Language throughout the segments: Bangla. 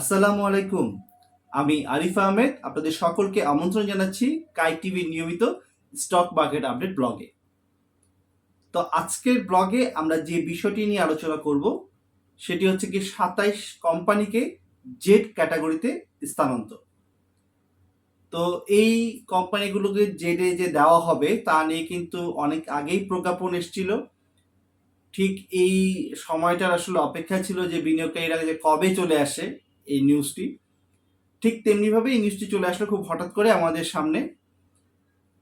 আসসালামু আলাইকুম। আমি আরিফ আহমেদ আপনাদের সকলকে আমন্ত্রণ জানাচ্ছি কাই টিভির নিয়মিত স্টক মার্কেট আপডেট ব্লগে। তো আজকের ব্লগে আমরা যে বিষয়টি নিয়ে আলোচনা করব সেটি হচ্ছে কি ২৭ কোম্পানিকে জেড ক্যাটাগরিতে স্থানান্তর। তো এই কোম্পানিগুলোকে জেডে যে দেওয়া হবে তা নিয়ে কিন্তু অনেক আগেই প্রজ্ঞাপন এসেছিল। ঠিক এই সময়টার আসলে অপেক্ষা ছিল যে বিনিয়োগকারীরা যে কবে চলে আসে এই নিউজটি। ঠিক তেমনিভাবে এই নিউজটি চলে আসলো খুব হঠাৎ করে আমাদের সামনে।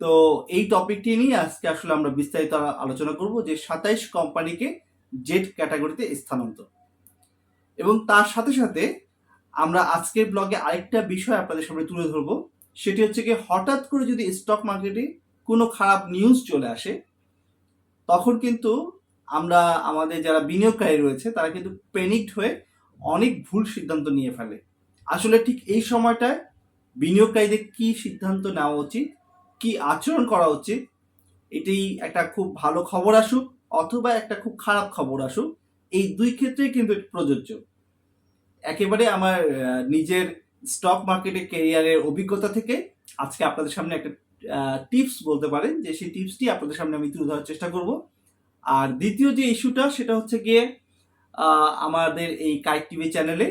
তো এই টপিকটি নিয়ে আজকে আসলে আমরা বিস্তারিত আলোচনা করব যে ২৭ কোম্পানিকে জেড ক্যাটাগরিতে স্থানান্তর, এবং তার সাথে সাথে আমরা আজকের ব্লগে আরেকটা বিষয় আপনাদের সামনে তুলে ধরবো। সেটি হচ্ছে কি, হঠাৎ করে যদি স্টক মার্কেটে কোনো খারাপ নিউজ চলে আসে তখন কিন্তু আমরা আমাদের যারা বিনিয়োগকারী রয়েছে তারা কিন্তু প্যানিকড হয়ে অনেক ভুল সিদ্ধান্ত নিয়ে ফেলে। আসলে ঠিক এই সময়টায় বিনিয়োগকারীদের কি সিদ্ধান্ত নেওয়া উচিত, কি আচরণ করা উচিত, এটি একটা খুব ভালো খবর আসুক অথবা একটা খুব খারাপ খবর আসুক, এই দুই ক্ষেত্রেই কিন্তু প্রযোজ্য। একেবারে আমার নিজের স্টক মার্কেটের ক্যারিয়ারের অভিজ্ঞতা থেকে আজকে আপনাদের সামনে একটা টিপস বলতে পারেন, যে সেই টিপসটি আপনাদের সামনে আমি তুলে ধরার চেষ্টা করব। আর দ্বিতীয় যে ইস্যুটা সেটা হচ্ছে গিয়ে আমাদের এই কাইট টিভি চ্যানেলে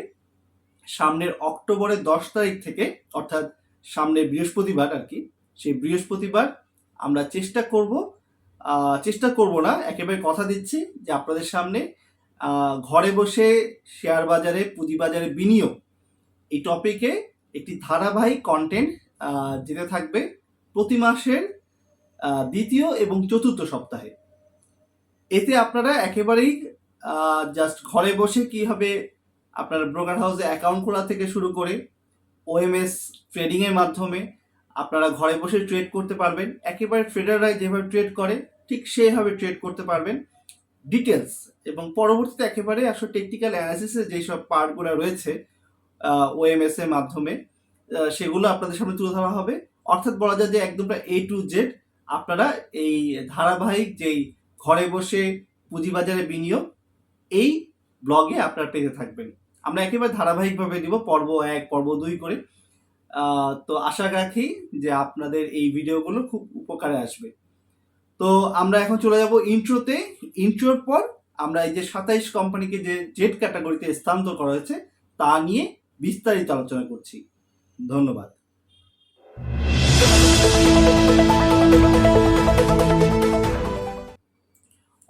সামনের অক্টোবরের 10 তারিখ থেকে, অর্থাৎ সামনের বৃহস্পতিবার আর কি, সেই বৃহস্পতিবার আমরা চেষ্টা করব না, একেবারে কথা দিচ্ছি যে আপনাদের সামনে ঘরে বসে শেয়ার বাজারে পুঁজিবাজারে বিনিয়োগ এই টপিকে একটি ধারাবাহিক কন্টেন্ট যেতে থাকবে প্রতি মাসের দ্বিতীয় এবং চতুর্থ সপ্তাহে। এতে আপনারা একেবারেই জাস্ট ঘরে বসে কীভাবে আপনার ব্রোকার হাউসে অ্যাকাউন্ট খোলা থেকে শুরু করে ওএমএস ট্রেডিংয়ের মাধ্যমে আপনারা ঘরে বসে ট্রেড করতে পারবেন। একেবারে ট্রেডাররা যেভাবে ট্রেড করে ঠিক সেইভাবে ট্রেড করতে পারবেন ডিটেলস, এবং পরবর্তীতে একেবারে আসলে টেকনিক্যাল অ্যানালিসিসের যেসব পার্টগুলো রয়েছে ওএমএস এর মাধ্যমে সেগুলো আপনাদের সামনে তুলে ধরা হবে। অর্থাৎ বলা যায় যে একদম এ টু জেড আপনারা এই ধারাবাহিক যেই ঘরে বসে পুঁজিবাজারে বিনিয়োগ এই ব্লগে আপনারা পেতে থাকবেন। আমরা একেবারে ধারাবাহিকভাবে দিব, পর্ব 1 পর্ব 2 করে। তো আশা রাখি যে আপনাদের এই ভিডিওগুলো খুব উপকারে আসবে। তো আমরা এখন চলে যাব ইন্ট্রোতে। ইন্ট্রোর পর আমরা এই যে 27 কোম্পানিকে যে জেড ক্যাটাগরিতে স্থানান্তর করা হয়েছে তা নিয়ে বিস্তারিত আলোচনা করছি। ধন্যবাদ।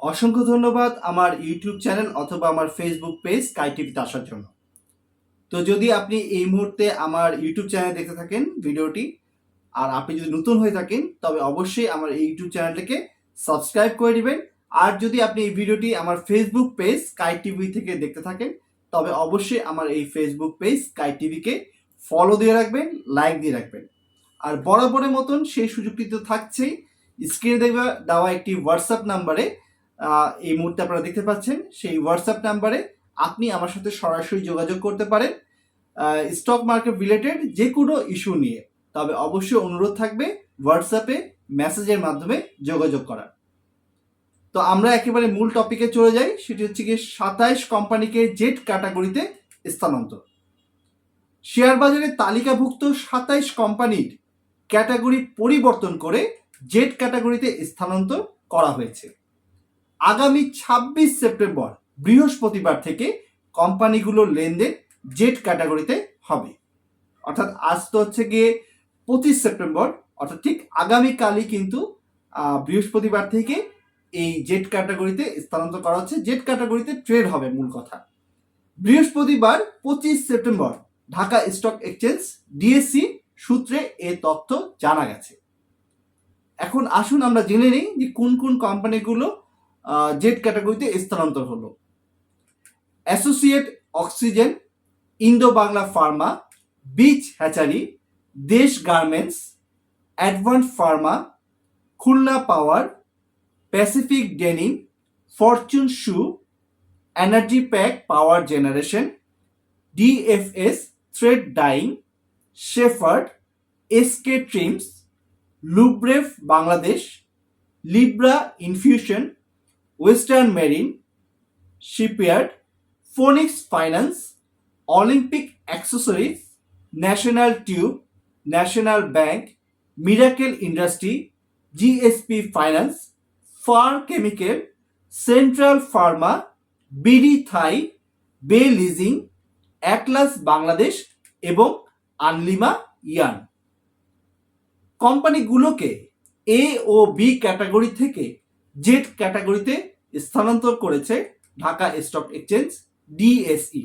অসংখ্য ধন্যবাদ আমার ইউটিউব চ্যানেল অথবা আমার ফেসবুক পেজ কাই টিভিতে আসার জন্য। তো যদি আপনি এই মুহূর্তে আমার ইউটিউব চ্যানেল দেখতে থাকেন ভিডিওটি, আর আপনি যদি নতুন হয়ে থাকেন তবে অবশ্যই আমার এই ইউটিউব চ্যানেলটিকে সাবস্ক্রাইব করে দিবেন। আর যদি আপনি এই ভিডিওটি আমার ফেসবুক পেজ কাই টিভি থেকে দেখতে থাকেন তবে অবশ্যই আমার এই ফেসবুক পেজ কাই টিভিকে ফলো দিয়ে রাখবেন, লাইক দিয়ে রাখবেন। আর বরাবরের মতন সেই সুযোগটি তো থাকছেই, স্ক্রিনে দেওয়া একটি হোয়াটসঅ্যাপ নাম্বারে এই মুহূর্তে আপনারা দেখতে পাচ্ছেন, সেই হোয়াটসঅ্যাপ নাম্বারে আপনি আমার সাথে সরাসরি যোগাযোগ করতে পারেন স্টক মার্কেট রিলেটেড যে কোনো ইস্যু নিয়ে। তবে অবশ্যই অনুরোধ থাকবে হোয়াটসঅ্যাপে মেসেজের মাধ্যমে যোগাযোগ করার। তো আমরা একেবারে মূল টপিকে চলে যাই, সেটি হচ্ছে কি 27 কোম্পানিকে জেড ক্যাটাগরিতে স্থানান্তর। শেয়ার বাজারে তালিকাভুক্ত 27 কোম্পানির ক্যাটাগরি পরিবর্তন করে জেড ক্যাটাগরিতে স্থানান্তর করা হয়েছে। আগামী 26 সেপ্টেম্বর বৃহস্পতিবার থেকে কোম্পানিগুলোর লেনদেন জেড ক্যাটাগরিতে হবে। অর্থাৎ আজ তো হচ্ছে গিয়ে 25 সেপ্টেম্বর, অর্থাৎ ঠিক আগামীকালই কিন্তু বৃহস্পতিবার থেকে এই জেড ক্যাটাগরিতে স্থানান্তর করা হচ্ছে। জেড ক্যাটাগরিতে ট্রেড হবে মূল কথা। বৃহস্পতিবার 25 September Dhaka stock exchange DSC সূত্রে এ তথ্য জানা গেছে। এখন আসুন আমরা জেনে নিই যে কোন কোন কোম্পানিগুলো জেড ক্যাটাগরিতে স্থানান্তর হলো। Associate Oxygen, Indo Bangla Pharma, Beach Hatchery, Desh Garments, Advance Pharma, Khulna Power, Pacific Denim, Fortune Shoe, Energypac Power Generation, DFS Thread Dyeing, Shepherd, SK Trims, Lubref Bangladesh, Libra Infusion, Western Marine, Shipyard, Phoenix Finance, Olympic Accessories, National Tube, National Bank, Miracle Industry, GSP Finance, Far Chemical, Central Pharma, BD Thai, Bay Leasing, Atlas Bangladesh এবং আনলিমা ইয়ান। কোম্পানিগুলোকে এ ও বি ক্যাটাগরি থেকে জেড ক্যাটাগরিতে স্থানান্তর করেছে ঢাকা স্টক এক্সচেঞ্জ ডিএসই।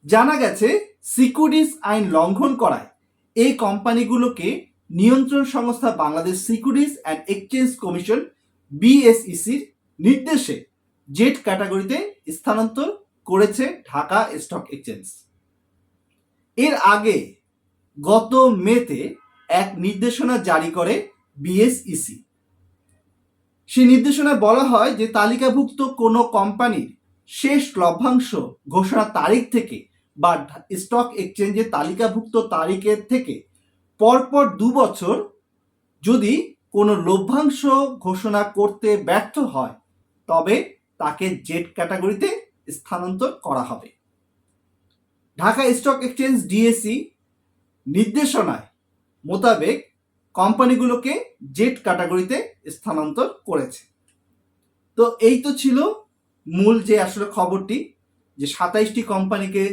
জানা গেছে সিকিউরিটিজ আইন লঙ্ঘন করায় এই কোম্পানিগুলোকে নিয়ন্ত্রণ সংস্থা Bangladesh Securities and Exchange Commission বিএসইসির নির্দেশে জেড ক্যাটাগরিতে স্থানান্তর করেছে ঢাকা স্টক এক্সচেঞ্জ। এর আগে গত মেতে এক নির্দেশনা জারি করে বিএসইসি। সেই নির্দেশনায় বলা হয় যে তালিকাভুক্ত কোনো কোম্পানির শেষ লভ্যাংশ ঘোষণার তারিখ থেকে বা স্টক এক্সচেঞ্জের তালিকাভুক্ত তারিখের থেকে পরপর 2 বছর যদি কোনো লভ্যাংশ ঘোষণা করতে ব্যর্থ হয় তবে তাকে জেড ক্যাটাগরিতে স্থানান্তর করা হবে। ঢাকা স্টক এক্সচেঞ্জ ডিএসই নির্দেশনায় মোতাবেক কোম্পানিগুলোকে জেড ক্যাটাগরিতে স্থানান্তর করেছে। তো এই তো ছিল মূল যে আসলে খবরটি, যে 27টি কোম্পানিকে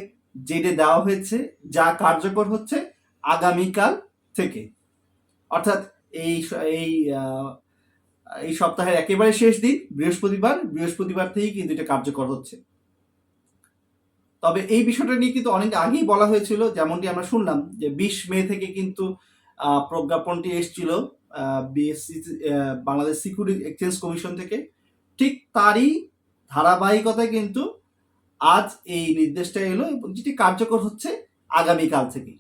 জেডে দেওয়া হয়েছে, যা কার্যকর হচ্ছে আগামীকাল থেকে, অর্থাৎ এই এই এই সপ্তাহের একেবারে শেষ দিন বৃহস্পতিবার থেকেই কিন্তু এটা কার্যকর হচ্ছে। তবে এই বিষয়টা নিয়ে কিন্তু অনেক আগেই বলা হয়েছিল, যেমনটি আমরা শুনলাম যে 20 মে থেকে কিন্তু প্রজ্ঞাপনটি এসেছিল BSc Bangladesh security exchange commission থেকে। ঠিক তারই ধারাবাহিকতায় কিন্তু আজ এই নির্দেশটা এলো এবং যেটি কার্যকর হচ্ছে আগামীকাল থেকে।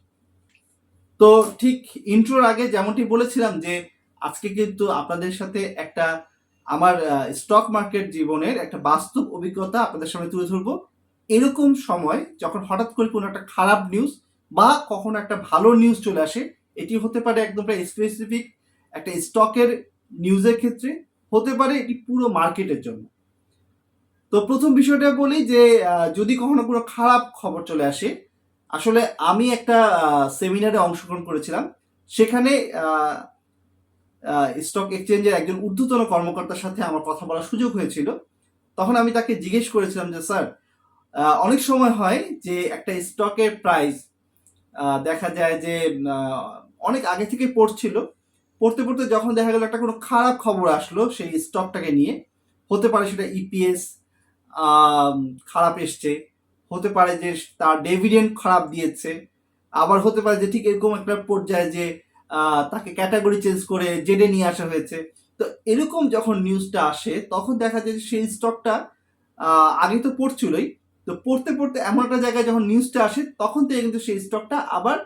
তো ঠিক ইন্ট্রোর আগে যেমনটি বলেছিলাম যে আজকে কিন্তু আপনাদের সাথে একটা আমার স্টক মার্কেট জীবনের একটা বাস্তব অভিজ্ঞতা আপনাদের সামনে তুলে ধরবো। এরকম সময় যখন হঠাৎ করে কোনো একটা খারাপ নিউজ বা কখনো একটা ভালো নিউজ চলে আসে, এটি হতে পারে একদম স্পেসিফিক একটা স্টকের নিউজের ক্ষেত্রে, হতে পারে এটি পুরো মার্কেটের জন্য। তো প্রথম বিষয়টা বলি যে যদি কখনো কোনো খারাপ খবর চলে আসে, আসলে আমি একটা সেমিনারে অংশগ্রহণ করেছিলাম। সেখানে স্টক এক্সচেঞ্জের একজন ঊর্ধ্বতন কর্মকর্তার সাথে আমার কথা বলার সুযোগ হয়েছিল। তখন আমি তাকে জিজ্ঞেস করেছিলাম যে স্যার, অনেক সময় হয় যে একটা স্টকের প্রাইস দেখা যায় যে অনেক আগে থেকে পড়তে পড়তে যখন দেখা গেল একটা কোনো খারাপ খবর আসলো সেই স্টকটাকে নিয়ে, হতে পারে সেটা ইপিএস খারাপ এসছে, হতে পারে যে তার ডিভিডেন্ড খারাপ দিয়েছে, আবার হতে পারে যে ঠিক এরকম একটা পর্যায়ে যে তাকে ক্যাটাগরি চেঞ্জ করে জেডে নিয়ে আসা হয়েছে। তো এরকম যখন নিউজটা আসে তখন দেখা যায় যে সেই স্টকটা আগে তো পড়ছিলই, তো পড়তে পড়তে এমন একটা জায়গায় যখন নিউজটা আসে তখন থেকে কিন্তু সেই স্টকটা আবার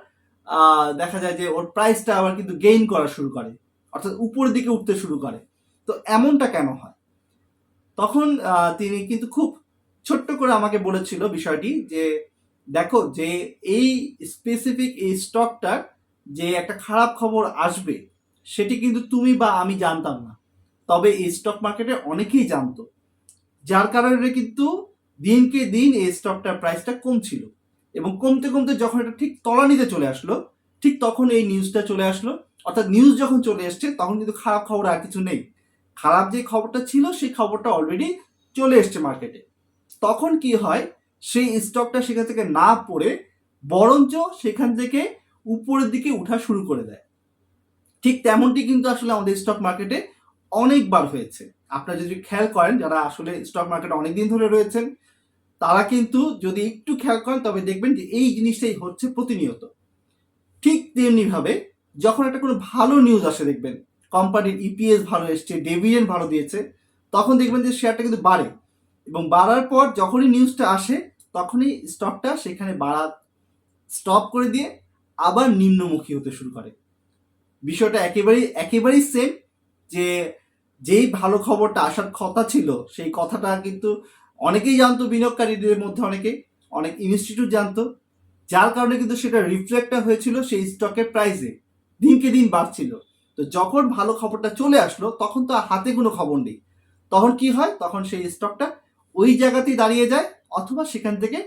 দেখা যায় যে ওর প্রাইসটা আবার কিন্তু গেইন করা শুরু করে, অর্থাৎ উপরের দিকে উঠতে শুরু করে। তো এমনটা কেন হয়? তখন তিনি কিন্তু খুব ছোট্ট করে আমাকে বলেছিল বিষয়টি যে দেখো, যে এই স্পেসিফিক এই স্টকটার যে একটা খারাপ খবর আসবে সেটি কিন্তু তুমি বা আমি জানতাম না, তবে এই স্টক মার্কেটে অনেকেই জানতো, যার কারণে কিন্তু দিনকে দিন এই স্টকটার প্রাইসটা কমছিল এবং কমতে কমতে যখন এটা ঠিক তলানিতে চলে আসলো, ঠিক তখন এই নিউজটা চলে আসলো। অর্থাৎ নিউজ যখন চলে এসছে তখন কিন্তু খারাপ খবর আর কিছু নেই, খারাপ যে খবরটা ছিল সেই খবরটা অলরেডি চলে এসছে মার্কেটে। তখন কি হয়, সেই স্টকটা সেখান থেকে না পড়ে বরঞ্চ সেখান থেকে উপরের দিকে উঠা শুরু করে দেয়। ঠিক তেমনটি কিন্তু আসলে আমাদের স্টক মার্কেটে অনেকবার হয়েছে। আপনারা যদি খেয়াল করেন, যারা আসলে স্টক মার্কেটে অনেকদিন ধরে রয়েছেন তারা কিন্তু যদি একটু খেয়াল করেন তবে দেখবেন যে এই জিনিসটাই হচ্ছে প্রতিনিয়ত। ঠিক তেমনিভাবে যখন একটা কোনো ভালো নিউজ আসে, দেখবেন কোম্পানির ইপিএস ভালো এসছে, ডিভিডেন্ড ভালো দিয়েছে, তখন দেখবেন যে শেয়ারটা কিন্তু বাড়ে এবং বাড়ার পর যখনই নিউজটা আসে তখনই স্টকটা সেখানে বাড়া স্টপ করে দিয়ে আবার নিম্নমুখী হতে শুরু করে। বিষয়টা একেবারেই সেম, যে যেই ভালো খবরটা আসার কথা ছিল সেই কথাটা কিন্তু অনেকেই জানতো, বিনিয়োগকারীদের মধ্যে অনেক ইনস্টিটিউট জানতো, যার কারণে কিন্তু সেটা রিফ্লেক্টটা হয়েছিল সেই স্টকের প্রাইসে, দিনকে দিন বাড়ছিল। তো যখন ভালো খবরটা চলে আসলো তখন তো হাতে কোনো খবর নেই, তখন কি হয়, তখন সেই স্টকটা ওই জায়গাতেই দাঁড়িয়ে যায় অথবা সেখান থেকে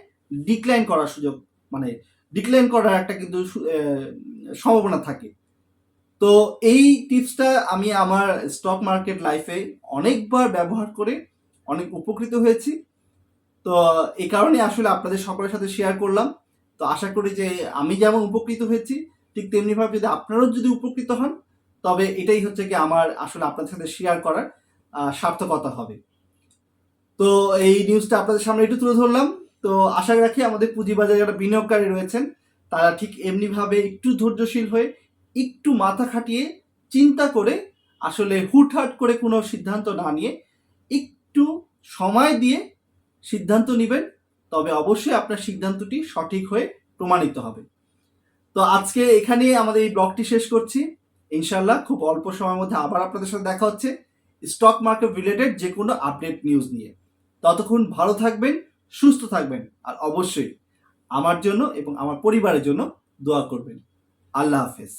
ডিক্লাইন করার সুযোগ, মানে ডিক্লাইন করার একটা কিন্তু সম্ভাবনা থাকে। তো এই টিপসটা আমি আমার স্টক মার্কেট লাইফে অনেকবার ব্যবহার করে অনেক উপকৃত হয়েছি। তো এই কারণে আসলে আপনাদের সকলের সাথে শেয়ার করলাম। তো আশা করি যে আমি যেমন উপকৃত হয়েছি, ঠিক তেমনিভাবে যদি আপনারাও যদি উপকৃত হন, তবে এটাই হচ্ছে কি আমার আসলে আপনাদের সাথে শেয়ার করার সার্থকতা হবে। তো এই নিউজটা আপনাদের সামনে একটু তুলে ধরলাম। তো আশা রাখি আমাদের পুঁজিবাজারে যারা বিনিয়োগকারী রয়েছেন, তারা ঠিক এমনিভাবে একটু ধৈর্যশীল হয়ে, একটু মাথা খাটিয়ে চিন্তা করে, আসলে হুটহাট করে কোনো সিদ্ধান্ত না নিয়ে একটু সময় দিয়ে সিদ্ধান্ত নেবেন, তবে অবশ্যই আপনার সিদ্ধান্তটি সঠিক হয়ে প্রমাণিত হবে। তো আজকে এখানে আমাদের এই ব্লগটি শেষ করছি। ইনশাল্লাহ খুব অল্প সময়ের মধ্যে আবার আপনাদের সাথে দেখা হচ্ছে স্টক মার্কেট রিলেটেড যে কোনো আপডেট নিউজ নিয়ে। ততক্ষণ ভালো থাকবেন, সুস্থ থাকবেন, আর অবশ্যই আমার জন্য এবং আমার পরিবারের জন্য দোয়া করবেন। আল্লাহ হাফেজ।